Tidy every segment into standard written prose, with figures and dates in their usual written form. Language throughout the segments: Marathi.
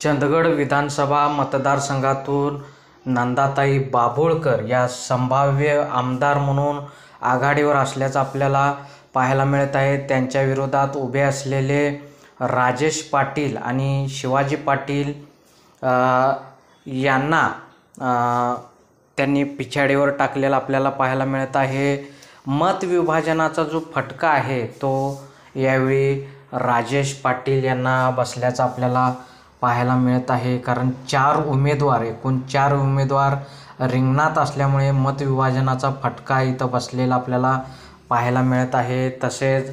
चंदगड विधानसभा मतदारसंघातून नंदाताई बाभुळकर या संभाव्य आमदार म्हणून आघाडीवर असल्याचं आपल्याला पाहायला मिळत आहे। त्यांच्या विरोधात उभे असलेले राजेश पाटील आणि शिवाजी पाटील यांना त्यांनी पिछाडीवर टाकलेला आपल्याला पाहायला मिळत आहे। मत विभाजनाचा जो फटका आहे तो यावेळी राजेश पाटील यांना बसल्याचा आपल्याला पाहायला मिळत आहे। कारण एकूण चार उमेदवार रिंगणात असल्यामुळे मत विभाजनाचा फटका इथं बसलेला आपल्याला पाहायला मिळत आहे। तसेच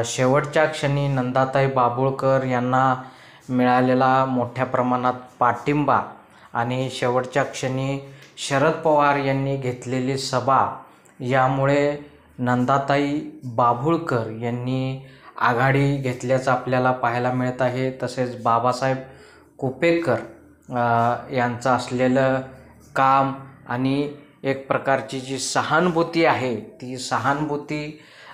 शेवटच्या क्षणी नंदाताई बाभुळकर यांना मिळालेला मोठ्या प्रमाणात पाठिंबा आणि शेवटच्या क्षणी शरद पवार यांनी घेतलेली सभा यामुळे नंदाताई बाभुळकर यांनी आघाडी घेतल्याचं आपल्याला पाहायला मिळत आहे। तसेच बाबासाहेब कुपेकर यांचं असलेलं काम आणि एक प्रकारची जी सहानुभूती आहे ती सहानुभूती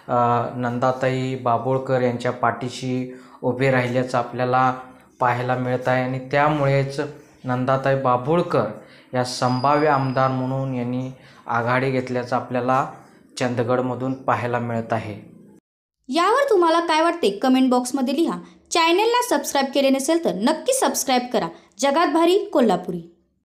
नंदाताई बाभुळकर यांच्या पाठीशी उभे राहिल्याचं आपल्याला पाहायला मिळत आहे आणि त्यामुळेच नंदाताई बाभुळकर या संभाव्य आमदार म्हणून यांनी आघाडी घेतल्याचं आपल्याला चंदगडमधून पाहायला मिळत आहे। यावर तुम्हाला काय वाटते कमेंट बॉक्समध्ये लिहा। चॅनलला सबस्क्राईब केले नसेल तर नक्की सबस्क्राईब करा। जगात भारी कोल्हापुरी।